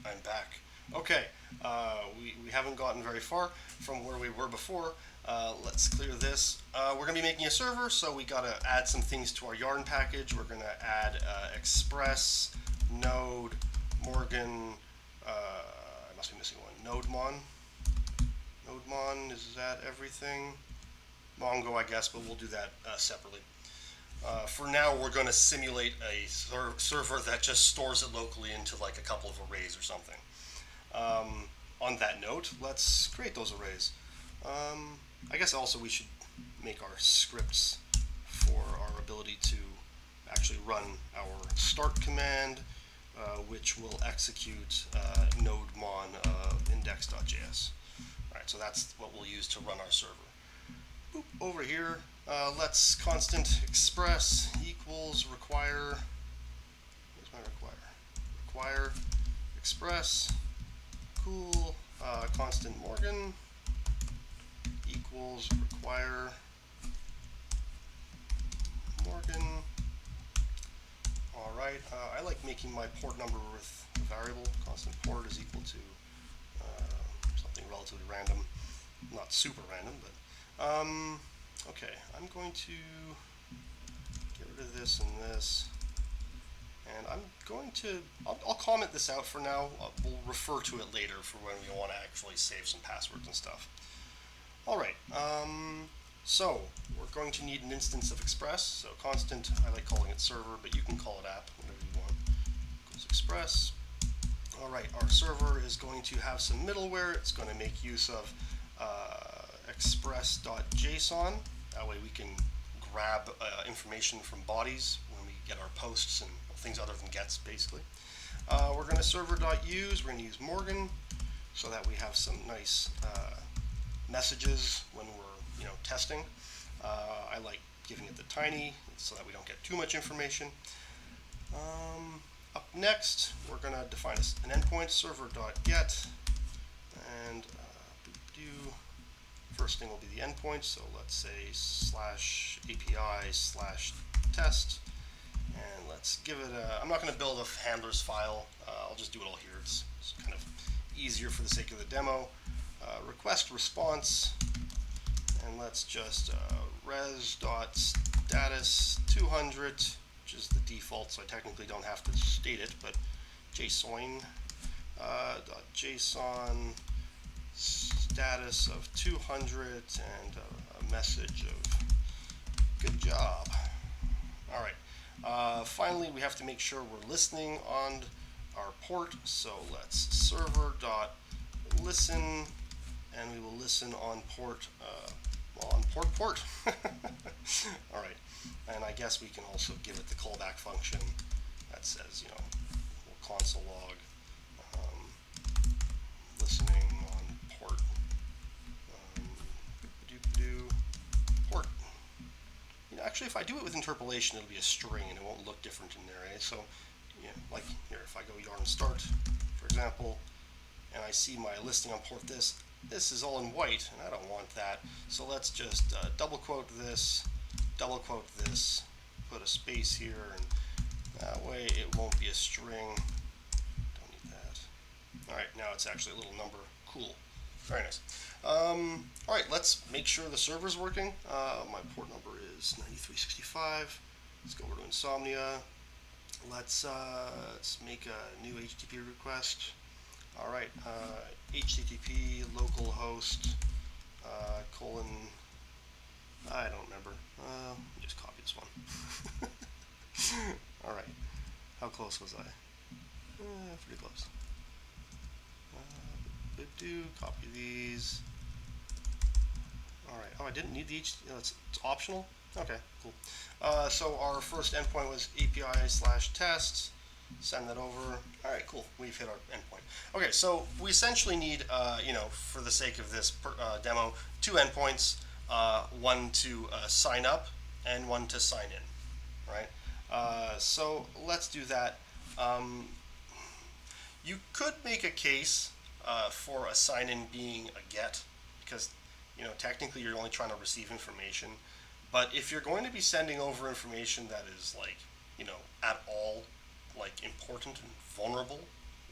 I'm back. Okay, we haven't gotten very far from where we were before. Let's clear this. We're going to be making a server, so we got to add some things to our yarn package. We're going to add Express, Node, Morgan. I must be missing one. NodeMon. NodeMon, is that everything? Mongo, I guess, but we'll do that separately. For now, we're going to simulate a server that just stores it locally into like a couple of arrays or something. On that note, let's create those arrays. I guess also we should make our scripts for our ability to actually run our start command, which will execute nodemon index.js. All right, so that's what we'll use to run our server. Boop, over here, let's constant express equals require. Where's my require? Require express cool constant Morgan equals require Morgan. All right. I like making my port number with a variable. Constant port is equal to something relatively random, not super random, but okay. I'm going to get rid of this and this. And I'm going to, I'll comment this out for now. We'll refer to it later for when we want to actually save some passwords and stuff. All right, so we're going to need an instance of Express. So constant, I like calling it server, but you can call it app, whatever you want. Equals Express. All right, our server is going to have some middleware. It's going to make use of express.json. That way we can grab information from bodies when we get our posts and things other than gets, basically. We're going to server.use. We're going to use Morgan so that we have some nice messages when we're testing. I like giving it the tiny so that we don't get too much information. Up next, we're going to define an endpoint, server.get, and do first thing will be the endpoint. So let's say /API/test, and let's give it a. I'm not going to build a handlers file. I'll just do it all here. It's kind of easier for the sake of the demo. Request response, and let's just res.status 200, which is the default, so I technically don't have to state it, but JSON .json status of 200 and a message of good job. All right. Finally, we have to make sure we're listening on our port, so let's server.listen, and we will listen on port, port. All right, and I guess we can also give it the callback function that says, console log listening on port. Port. Actually, if I do it with interpolation, it'll be a string and it won't look different in there. So, like here, if I go yarn start, for example, and I see my listing on port this is all in white, and I don't want that. So let's just double quote this, put a space here, and that way it won't be a string. Don't need that. All right, now it's actually a little number. Cool. Very nice. All right, let's make sure the server's working. My port number is 9365. Let's go over to Insomnia. Let's make a new HTTP request. All right, HTTP localhost colon. I don't remember. Let me just copy this one. All right, how close was I? Pretty close. Copy these. All right. Oh, I didn't need the HTTP. It's optional. Okay, cool. So our first endpoint was API/test. Send that over. All right, cool. We've hit our endpoint. Okay, so we essentially need, for the sake of this demo, two endpoints. One to sign up and one to sign in. Right. So let's do that. You could make a case for a sign-in being a get, because technically you're only trying to receive information. But if you're going to be sending over information that is like at all like important and vulnerable,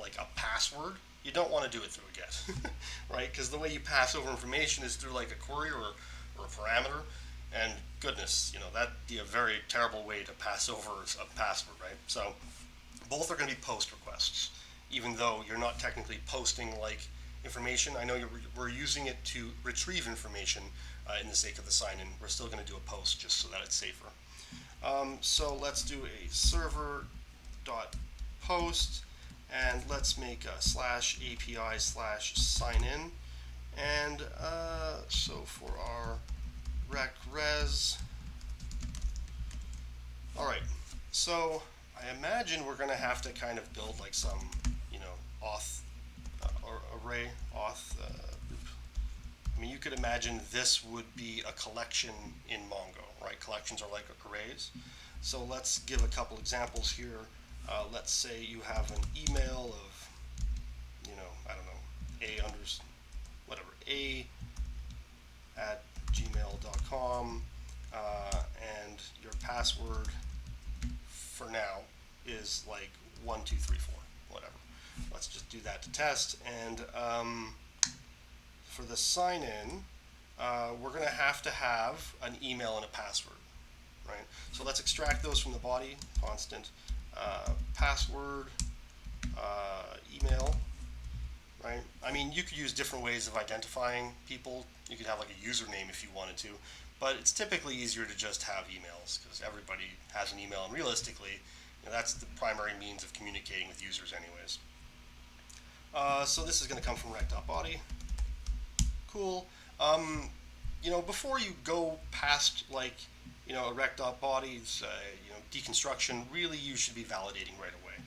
like a password, you don't want to do it through a get, right? Because the way you pass over information is through like a query or a parameter, and goodness, that'd be a very terrible way to pass over a password, right? So both are going to be post requests, even though you're not technically posting like information. I know we're using it to retrieve information in the sake of the sign-in. We're still going to do a post just so that it's safer. So let's do a server dot post, and let's make a slash API slash sign in. And so for our rec res, all right. So I imagine we're going to have to kind of build like some, auth or array auth. I mean, you could imagine this would be a collection in Mongo, right? Collections are like arrays. So let's give a couple examples here. Let's say you have an email of, I don't know, a at gmail.com, and your password for now is like 1234, whatever. Let's just do that to test. And for the sign in, we're going to have an email and a password, right? So let's extract those from the body, constant password, email, right? I mean, you could use different ways of identifying people. You could have like a username if you wanted to, but it's typically easier to just have emails because everybody has an email, and realistically, that's the primary means of communicating with users anyways. So this is going to come from rec.body. Cool. Before you go past like, a rec.body's, deconstruction, really you should be validating right away.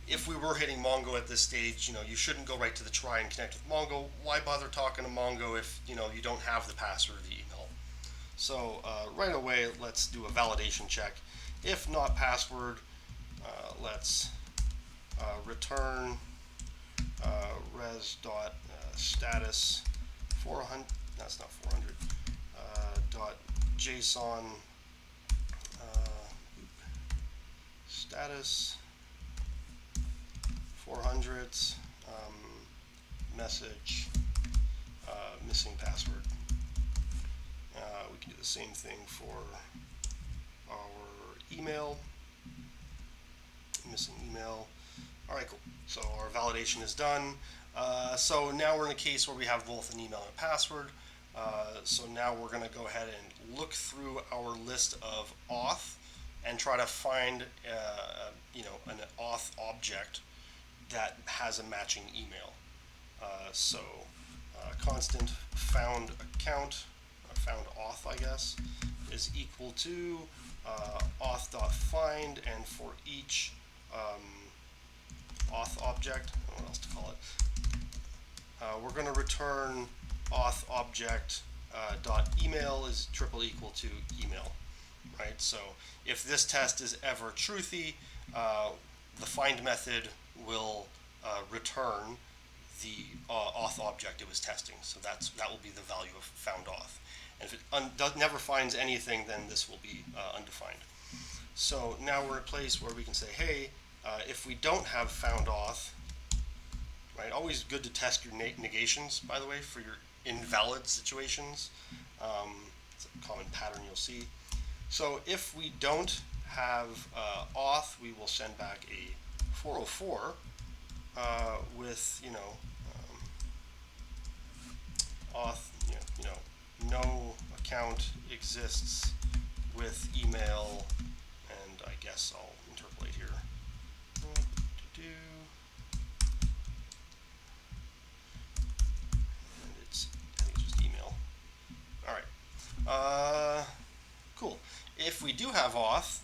If we were hitting Mongo at this stage, you shouldn't go right to the try and connect with Mongo. Why bother talking to Mongo if, you don't have the password of the email? So right away, let's do a validation check. If not password, let's return res.status 400, that's not 400, dot JSON status 400 message missing password. We can do the same thing for our email, missing email. All right, cool. So our validation is done. So now we're in a case where we have both an email and a password. So now we're going to go ahead and look through our list of auth and try to find, an auth object that has a matching email. Constant found account, found auth, I guess, is equal to auth.find, and for each auth object, I don't know what else to call it, we're going to return auth object dot email is triple equal to email, right? So if this test is ever truthy, the find method will return the auth object it was testing. So that will be the value of found auth. And if it never finds anything, then this will be undefined. So now we're at a place where we can say, hey, if we don't have found auth, right? Always good to test your negations, by the way, for your invalid situations. It's a common pattern you'll see. So if we don't have auth, we will send back a 404 with auth, no account exists with email, and I guess I'll interpolate here. And I think it's just email. All right. Cool. If we do have auth,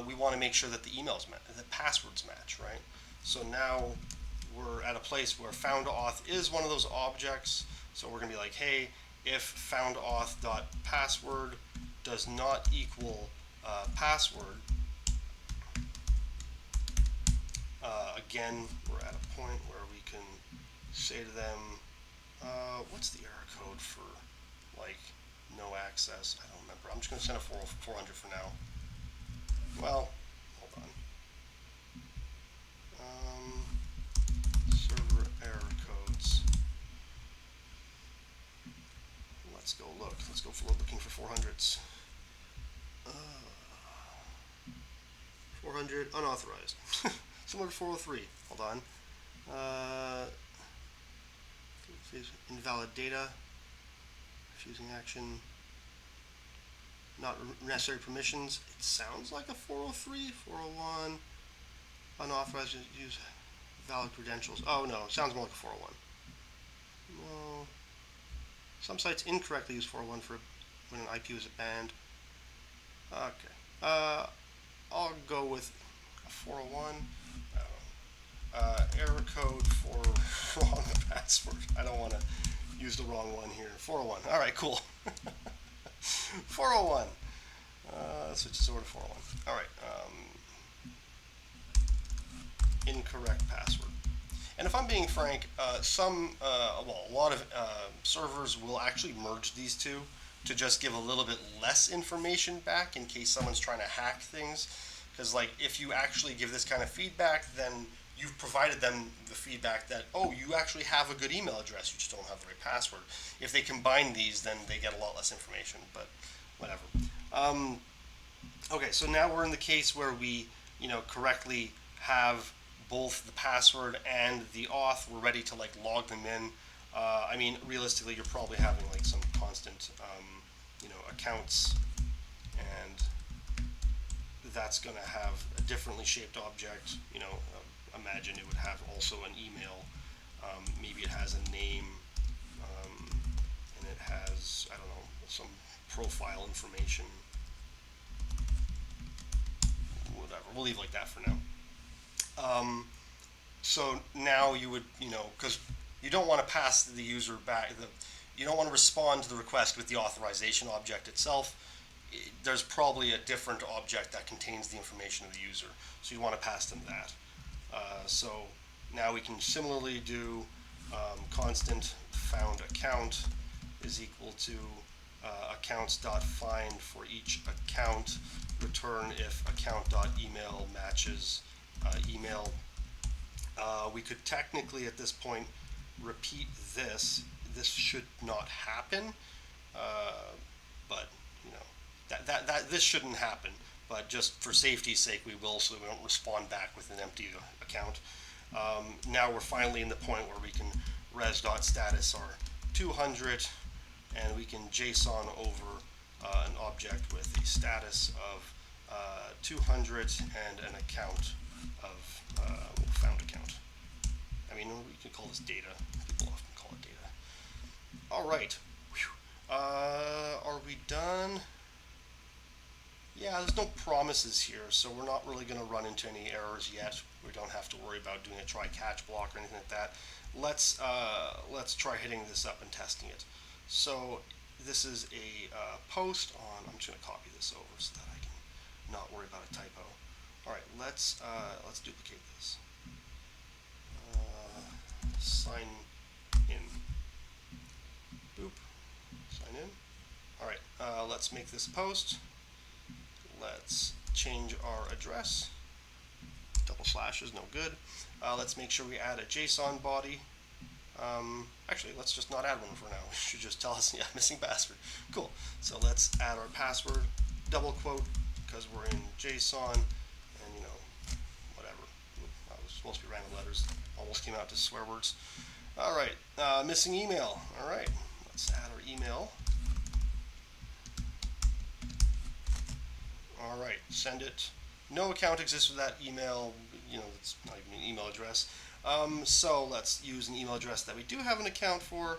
we want to make sure that the passwords match, right? So now we're at a place where found auth is one of those objects. So we're going to be like, hey, if found auth dot password does not equal password, again, we're at a point where we can say to them, what's the error code for like no access? I don't remember. I'm just going to send a 400 for now. Well, hold on. Let's go for looking for 400s. 400 unauthorized. Similar to 403. Hold on. Invalid data. Refusing action. Not necessary permissions. It sounds like a 403, 401. Unauthorized use valid credentials. Oh no, it sounds more like a 401. No. Some sites incorrectly use 401 for when an IP is banned. Okay. I'll go with a 401. Error code for wrong password. I don't want to use the wrong one here. 401. All right, cool. 401. Switch this over to 401. All right. Incorrect password. And if I'm being frank, a lot of servers will actually merge these two to just give a little bit less information back in case someone's trying to hack things. Because, like, if you actually give this kind of feedback, then you've provided them the feedback that, oh, you actually have a good email address, you just don't have the right password. If they combine these, then they get a lot less information, but whatever. Okay, so now we're in the case where we, correctly have both the password and the auth. We're ready to like log them in. I mean, realistically, you're probably having like some constant, accounts, and that's going to have a differently shaped object. Imagine it would have also an email. Maybe it has a name, and it has, I don't know, some profile information. Whatever. We'll leave it like that for now. So now you would, because you don't want to pass the user back, you don't want to respond to the request with the authorization object itself. There's probably a different object that contains the information of the user, so you want to pass them that. So now we can similarly do constant found account is equal to accounts.find for each account, return if account.email matches email. We could technically at this point repeat this. This should not happen, but that this shouldn't happen. But just for safety's sake, we will, so that we don't respond back with an empty account. Now we're finally in the point where we can res.status our 200, and we can JSON over an object with the status of 200 and an account of found account. I mean, we can call this data. People often call it data. All right. Are we done? Yeah, there's no promises here, so we're not really going to run into any errors yet. We don't have to worry about doing a try-catch block or anything like that. Let's try hitting this up and testing it. So this is a post on. I'm just going to copy this over so that I can not worry about a typo. All right, let's duplicate this. Sign in. Boop. Sign in. All right, let's make this post. Let's change our address. Double slash is no good. Let's make sure we add a JSON body. Actually, let's just not add one for now. We should just tell us, yeah, missing password. Cool. So let's add our password, double quote, because we're in JSON, and whatever. That was supposed to be random letters. Almost came out to swear words. All right, missing email. All right, let's add our email. All right, send it. No account exists with that email. It's not even an email address. So let's use an email address that we do have an account for,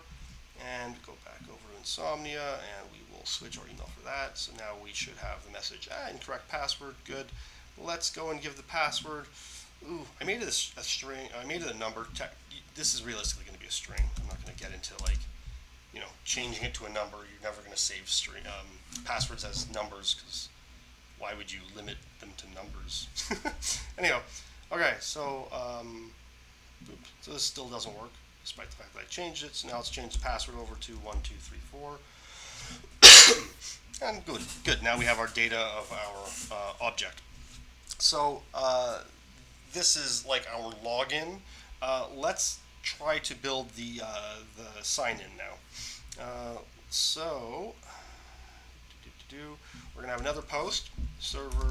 and go back over to Insomnia, and we will switch our email for that. So now we should have the message, incorrect password, good. Let's go and give the password. Ooh, I made it a string. I made it a number. This is realistically going to be a string. I'm not going to get into changing it to a number. You're never going to save string passwords as numbers, because why would you limit them to numbers? Anyhow, okay, so so this still doesn't work, despite the fact that I changed it. So now let's change the password over to 1234. And good. Now we have our data of our object. So this is like our login. Let's try to build the sign-in now. so we're going to have another post, server.post,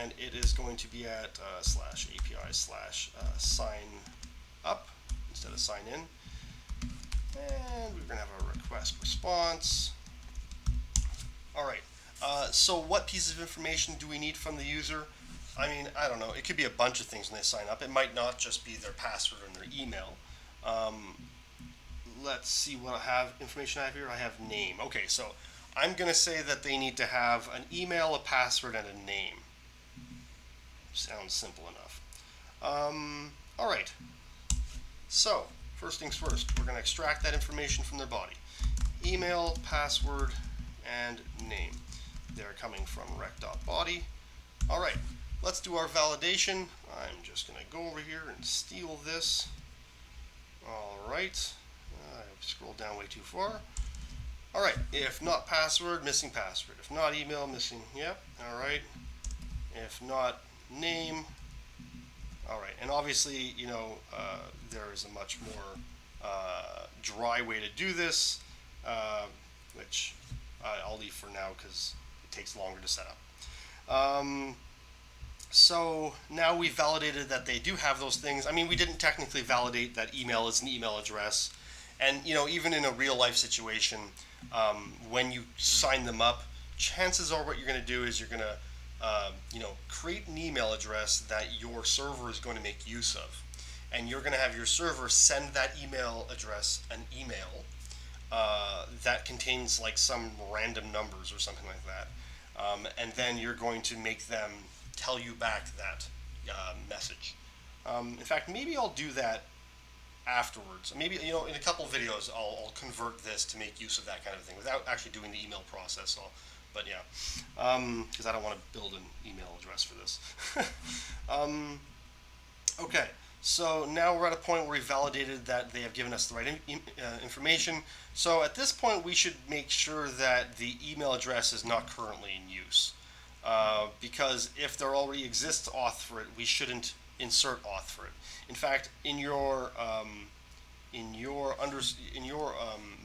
and it is going to be at slash API slash sign up instead of sign in. And we're going to have a request response. All right. So what pieces of information do we need from the user? I mean, I don't know. It could be a bunch of things when they sign up. It might not just be their password and their email. Let's see what information I have here. I have name. Okay, so I'm going to say that they need to have an email, a password, and a name. Sounds simple enough. All right. So first things first, we're going to extract that information from their body. Email, password, and name. They're coming from rec.body. All right, let's do our validation. I'm just going to go over here and steal this. All right, I've scrolled down way too far. All right, if not password, missing password. If not email, missing, yep, all right. If not name, all right. And obviously, there is a much more dry way to do this, which I'll leave for now because it takes longer to set up. So now we've validated that they do have those things. I mean, we didn't technically validate that email is an email address. And, even in a real life situation, when you sign them up, chances are what you're going to do is you're going to, create an email address that your server is going to make use of. And you're going to have your server send that email address an email that contains like some random numbers or something like that. And then you're going to make them tell you back that message. In fact, maybe I'll do that afterwards. Maybe, in a couple of videos, I'll convert this to make use of that kind of thing without actually doing the email process. But yeah, because I don't want to build an email address for this. Okay, so now we're at a point where we validated that they have given us the right information. So at this point, we should make sure that the email address is not currently in use. Because if there already exists auth for it, we shouldn't insert auth for it. In fact, in your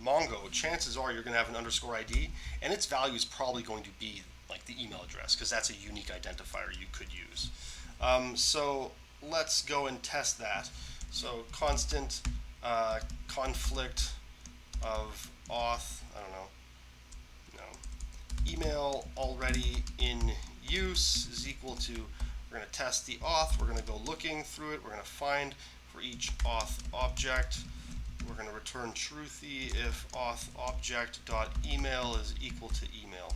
Mongo, chances are you're going to have an underscore ID, and its value is probably going to be like the email address because that's a unique identifier you could use. So let's go and test that. So constant conflict of auth. I don't know. No. Email already in use is equal to. We're going to test the auth. We're going to go looking through it. We're going to find for each auth object. We're going to return truthy if auth object.email is equal to email.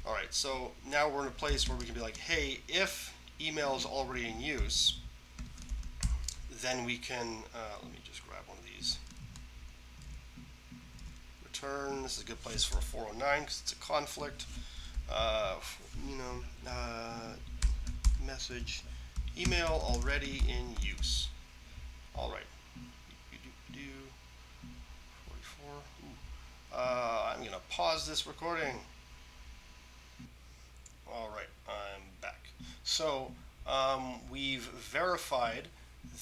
All right, so now we're in a place where we can be like, hey, if email is already in use, then we can, let me just grab one of these. Return, this is a good place for a 409 because it's a conflict. Message, email already in use. All right. 44. I'm going to pause this recording. All right, I'm back. So we've verified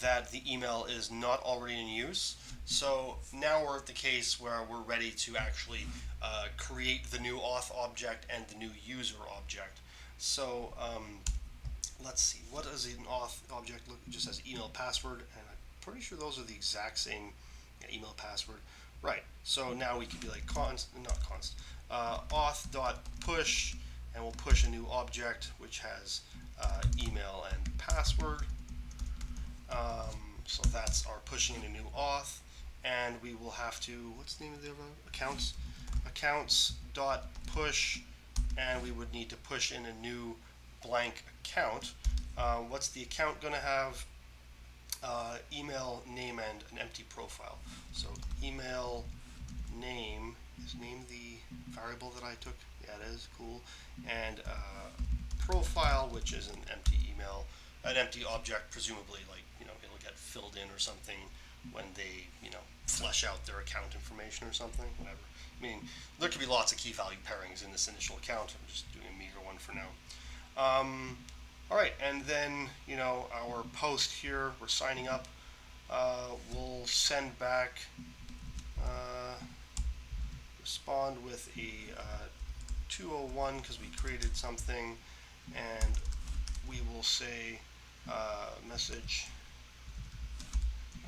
that the email is not already in use. So now we're at the case where we're ready to actually create the new auth object and the new user object. So let's see, what does an auth object look? It just has email password, and I'm pretty sure those are the exact same email password. Right. So now we can be like auth.push, and we'll push a new object which has email and password. So that's our pushing in a new auth, and we will have to, what's the name of the other accounts? Accounts.push, and we would need to push in a new blank account. What's the account going to have? Email, name, and an empty profile. So email, name, is name the variable that I took? Yeah, it is, cool. And profile, which is an empty email, an empty object, presumably like, it'll get filled in or something when they, flesh out their account information or something, whatever. I mean, there could be lots of key value pairings in this initial account. I'm just doing a meager one for now. All right, and then, our post here, we're signing up. we'll send back, uh, respond with a 201 because we created something, and we will say message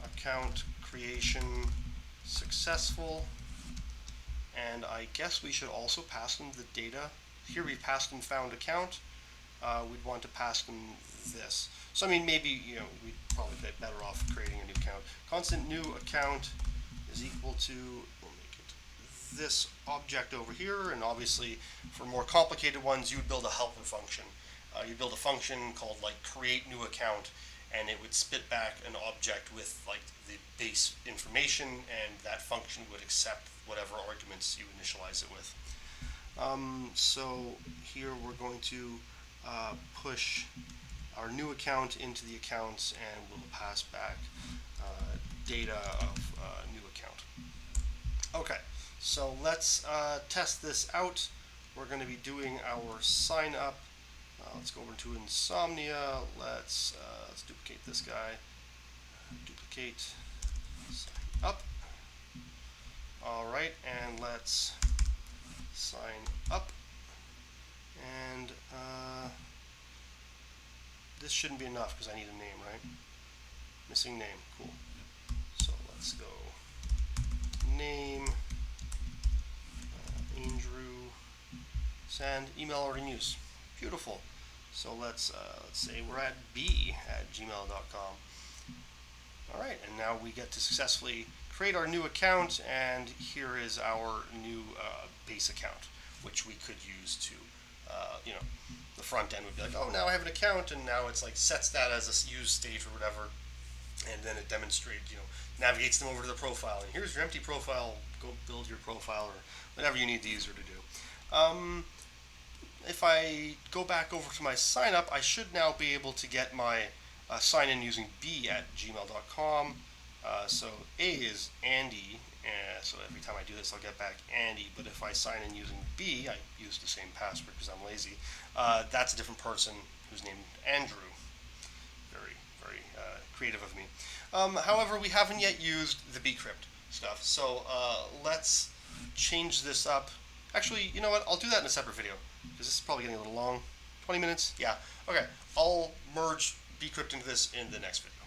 account creation successful. And I guess we should also pass them the data. Here we passed them found account. We'd want to pass them this. So I mean, maybe we'd probably be better off creating a new account. Constant new account is equal to, we'll make it this object over here, and obviously for more complicated ones, you would build a helper function. You'd build a function called like create new account, and it would spit back an object with like the base information, and that function would accept whatever arguments you initialize it with. So here we're going to push our new account into the accounts, and we'll pass back data of new account. Okay, so let's test this out. We're going to be doing our sign up. Let's go over to Insomnia. Let's duplicate this guy. Duplicate, sign up. All right, and let's sign up. And this shouldn't be enough because I need a name, right? Missing name, cool. So let's go name, Andrew, send, email already in use. Beautiful. So let's say we're at b@gmail.com. All right, and now we get to successfully create our new account, and here is our new base account, which we could use to, the front end would be like, oh, now I have an account, and now it's like sets that as a use state or whatever, and then it demonstrates, navigates them over to the profile, and here's your empty profile, go build your profile or whatever you need the user to do. If I go back over to my sign up, I should now be able to get my sign in using b@gmail.com. So A is Andy, so every time I do this I'll get back Andy, but if I sign in using B, I use the same password because I'm lazy, that's a different person who's named Andrew. Very, very creative of me. However, we haven't yet used the bcrypt stuff, so let's change this up. Actually, you know what, I'll do that in a separate video because this is probably getting a little long. 20 minutes? Yeah. Okay, I'll merge bcrypt into this in the next video.